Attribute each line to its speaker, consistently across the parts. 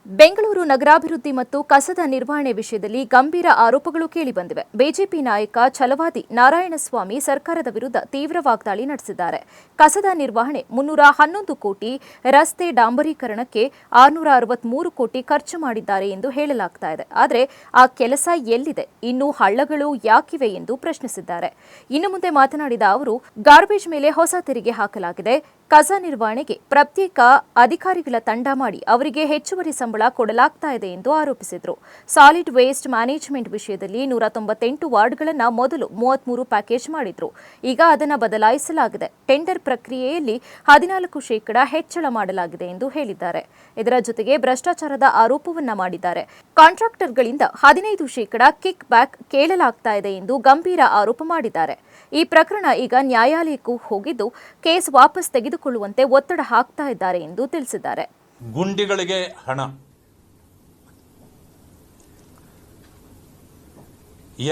Speaker 1: ಬೆಂಗಳೂರು ನಗರಾಭಿವೃದ್ಧಿ ಮತ್ತು ಕಸದ ನಿರ್ವಹಣೆ ವಿಷಯದಲ್ಲಿ ಗಂಭೀರ ಆರೋಪಗಳು ಕೇಳಿಬಂದಿವೆ. ಬಿಜೆಪಿ ನಾಯಕ ಛಲವಾದಿ ನಾರಾಯಣಸ್ವಾಮಿ ಸರ್ಕಾರದ ವಿರುದ್ಧ ತೀವ್ರ ವಾಗ್ದಾಳಿ ನಡೆಸಿದ್ದಾರೆ. ಕಸದ ನಿರ್ವಹಣೆ 311 ಕೋಟಿ, ರಸ್ತೆ ಡಾಂಬರೀಕರಣಕ್ಕೆ 663 ಕೋಟಿ ಖರ್ಚು ಮಾಡಿದ್ದಾರೆ ಎಂದು ಹೇಳಲಾಗ್ತಾ ಇದೆ. ಆದರೆ ಆ ಕೆಲಸ ಎಲ್ಲಿದೆ? ಇನ್ನು ಹಳ್ಳಗಳು ಯಾಕಿವೆ ಎಂದು ಪ್ರಶ್ನಿಸಿದ್ದಾರೆ. ಇನ್ನು ಮುಂದೆ ಮಾತನಾಡಿದ ಅವರು, ಗಾರ್ಬೇಜ್ ಮೇಲೆ ಹೊಸ ತೆರಿಗೆ ಹಾಕಲಾಗಿದೆ. ಕಸ ನಿರ್ವಹಣೆಗೆ ಪ್ರತ್ಯೇಕ ಅಧಿಕಾರಿಗಳ ತಂಡ ಮಾಡಿ ಅವರಿಗೆ ಹೆಚ್ಚುವರಿ ಸಂಬಳ ಕೊಡಲಾಗ್ತಾ ಇದೆ ಎಂದು ಆರೋಪಿಸಿದರು. ಸಾಲಿಡ್ ವೇಸ್ಟ್ ಮ್ಯಾನೇಜ್ಮೆಂಟ್ ವಿಷಯದಲ್ಲಿ 198 ವಾರ್ಡ್ಗಳನ್ನು ಮೊದಲು 33 ಪ್ಯಾಕೇಜ್ ಮಾಡಿದ್ರು. ಈಗ ಅದನ್ನು ಬದಲಾಯಿಸಲಾಗಿದೆ. ಟೆಂಡರ್ ಪ್ರಕ್ರಿಯೆಯಲ್ಲಿ 14% ಹೆಚ್ಚಳ ಮಾಡಲಾಗಿದೆ ಎಂದು ಹೇಳಿದ್ದಾರೆ. ಇದರ ಜೊತೆಗೆ ಭ್ರಷ್ಟಾಚಾರದ ಆರೋಪವನ್ನ ಮಾಡಿದ್ದಾರೆ. ಕಾಂಟ್ರಾಕ್ಟರ್ಗಳಿಂದ 15% ಕಿಕ್ ಬ್ಯಾಕ್ ಕೇಳಲಾಗ್ತಾ ಇದೆ ಎಂದು ಗಂಭೀರ ಆರೋಪ ಮಾಡಿದ್ದಾರೆ. ಈ ಪ್ರಕರಣ ಈಗ ನ್ಯಾಯಾಲಯಕ್ಕೂ ಹೋಗಿದ್ದು ಕೇಸ್ ವಾಪಸ್ ತೆಗೆದುಕೊಳ್ಳುವಂತೆ ಒತ್ತಡ ಹಾಕ್ತಾ ಇದ್ದಾರೆ ಎಂದು ತಿಳಿಸಿದ್ದಾರೆ.
Speaker 2: ಗುಂಡಿಗಳಿಗೆ ಹಣ,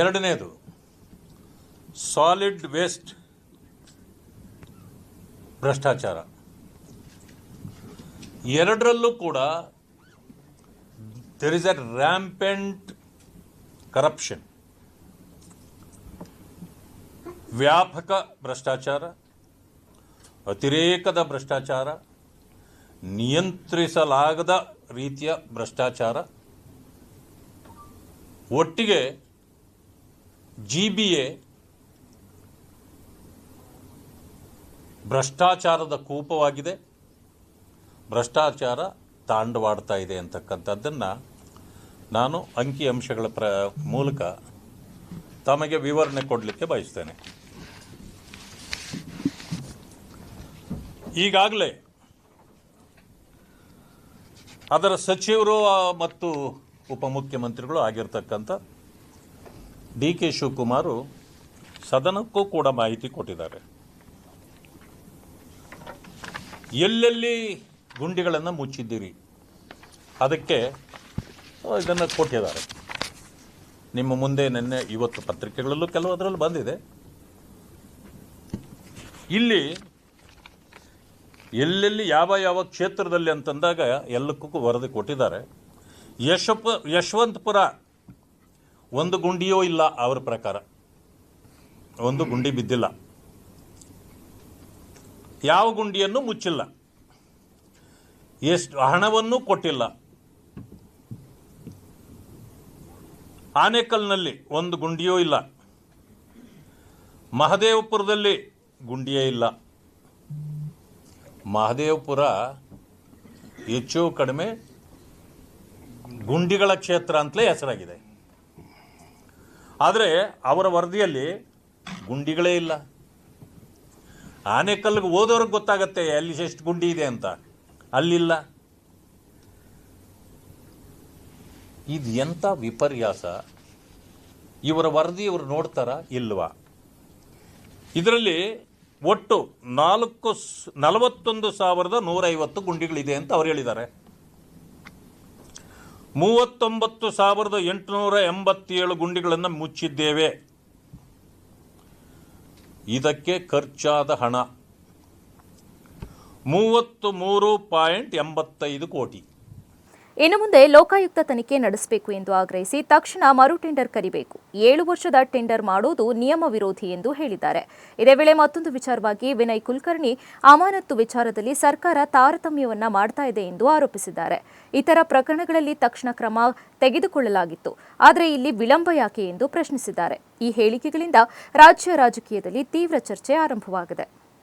Speaker 2: ಎರಡನೇದು ಸಾಲಿಡ್ ವೇಸ್ಟ್ ಭ್ರಷ್ಟಾಚಾರ, ಎರಡರಲ್ಲೂ ಕೂಡ there is a rampant corruption. ವ್ಯಾಪಕ ಭ್ರಷ್ಟಾಚಾರ, ಅತಿರೇಕದ ಭ್ರಷ್ಟಾಚಾರ, ನಿಯಂತ್ರಿಸಲಾಗದ ರೀತಿಯ ಭ್ರಷ್ಟಾಚಾರ, ಒಟ್ಟಿಗೆ GBA ಭ್ರಷ್ಟಾಚಾರದ ಕೂಪವಾಗಿದೆ. ಭ್ರಷ್ಟಾಚಾರ ತಾಂಡವಾಡ್ತಾ ಇದೆ ಅಂತಕ್ಕಂಥದ್ದನ್ನು ನಾನು ಅಂಕಿಅಂಶಗಳ ಮೂಲಕ ತಮಗೆ ವಿವರಣೆ ಕೊಡಲಿಕ್ಕೆ ಬಯಸ್ತೇನೆ. ಈಗಾಗಲೇ ಅದರ ಸಚಿವರು ಮತ್ತು ಉಪಮುಖ್ಯಮಂತ್ರಿಗಳು ಆಗಿರ್ತಕ್ಕಂಥ DK ಶಿವಕುಮಾರ್ ಸದನಕ್ಕೂ ಕೂಡ ಮಾಹಿತಿ ಕೊಟ್ಟಿದ್ದಾರೆ. ಎಲ್ಲೆಲ್ಲಿ ಗುಂಡಿಗಳನ್ನು ಮುಚ್ಚಿದ್ದೀರಿ ಅದಕ್ಕೆ ಇದನ್ನು ಕೊಟ್ಟಿದ್ದಾರೆ. ನಿಮ್ಮ ಮುಂದೆ ನಿನ್ನೆ ಇವತ್ತು ಪತ್ರಿಕೆಗಳಲ್ಲೂ ಕೆಲವು ಅದರಲ್ಲಿ ಬಂದಿದೆ. ಇಲ್ಲಿ ಎಲ್ಲೆಲ್ಲಿ ಯಾವ ಯಾವ ಕ್ಷೇತ್ರದಲ್ಲಿ ಅಂತಂದಾಗ ಎಲ್ಲಕ್ಕೂ ವರದಿ ಕೊಟ್ಟಿದ್ದಾರೆ. ಯಶವಂತಪುರ ಒಂದು ಗುಂಡಿಯೂ ಇಲ್ಲ, ಅವರ ಪ್ರಕಾರ ಒಂದು ಗುಂಡಿ ಬಿದ್ದಿಲ್ಲ, ಯಾವ ಗುಂಡಿಯನ್ನು ಮುಚ್ಚಿಲ್ಲ, ಎಷ್ಟು ಹಣವನ್ನು ಕೊಟ್ಟಿಲ್ಲ. ಆನೇಕಲ್ನಲ್ಲಿ ಒಂದು ಗುಂಡಿಯೂ ಇಲ್ಲ, ಮಹದೇವಪುರದಲ್ಲಿ ಗುಂಡಿಯೇ ಇಲ್ಲ. ಮಹದೇವಪುರ ಹೆಚ್ಚು ಕಡಿಮೆ ಗುಂಡಿಗಳ ಕ್ಷೇತ್ರ ಅಂತಲೇ ಹೆಸರಾಗಿದೆ. ಆದರೆ ಅವರ ವರದಿಯಲ್ಲಿ ಗುಂಡಿಗಳೇ ಇಲ್ಲ. ಆನೇಕಲ್ಗೆ ಹೋದವ್ರಿಗೆ ಗೊತ್ತಾಗತ್ತೆ ಅಲ್ಲಿ ಎಷ್ಟು ಗುಂಡಿ ಇದೆ ಅಂತ, ಅಲ್ಲಿಲ್ಲ. ಇದು ಎಂಥ ವಿಪರ್ಯಾಸ! ಇವರ ವರದಿ ಇವರು ನೋಡ್ತಾರಾ ಇಲ್ವಾ? ಇದರಲ್ಲಿ ಒಟ್ಟು 41,150 ಗುಂಡಿಗಳಿದೆ ಅಂತ ಅವ್ರು ಹೇಳಿದ್ದಾರೆ. 39,887 ಗುಂಡಿಗಳನ್ನು ಮುಚ್ಚಿದ್ದೇವೆ. ಇದಕ್ಕೆ ಖರ್ಚಾದ ಹಣ 33.85 ಕೋಟಿ.
Speaker 1: ಇನ್ನು ಮುಂದೆ ಲೋಕಾಯುಕ್ತ ತನಿಖೆ ನಡೆಸಬೇಕು ಎಂದು ಆಗ್ರಹಿಸಿ ತಕ್ಷಣ ಮರು ಟೆಂಡರ್ ಕರೆಯಬೇಕು. 7 ವರ್ಷದ ಟೆಂಡರ್ ಮಾಡುವುದು ನಿಯಮ ವಿರೋಧಿ ಎಂದು ಹೇಳಿದ್ದಾರೆ. ಇದೇ ವೇಳೆ ಮತ್ತೊಂದು ವಿಚಾರವಾಗಿ ವಿನಯ್ ಕುಲಕರ್ಣಿ ಅಮಾನತ್ತು ವಿಚಾರದಲ್ಲಿ ಸರ್ಕಾರ ತಾರತಮ್ಯವನ್ನ ಮಾಡ್ತಾ ಇದೆ ಎಂದು ಆರೋಪಿಸಿದ್ದಾರೆ. ಇತರ ಪ್ರಕರಣಗಳಲ್ಲಿ ತಕ್ಷಣ ಕ್ರಮ ತೆಗೆದುಕೊಳ್ಳಲಾಗಿತ್ತು, ಆದರೆ ಇಲ್ಲಿ ವಿಳಂಬ ಯಾಕೆ ಎಂದು ಪ್ರಶ್ನಿಸಿದ್ದಾರೆ. ಈ ಹೇಳಿಕೆಗಳಿಂದ ರಾಜ್ಯ ರಾಜಕೀಯದಲ್ಲಿ ತೀವ್ರ ಚರ್ಚೆ ಆರಂಭವಾಗಿದೆ.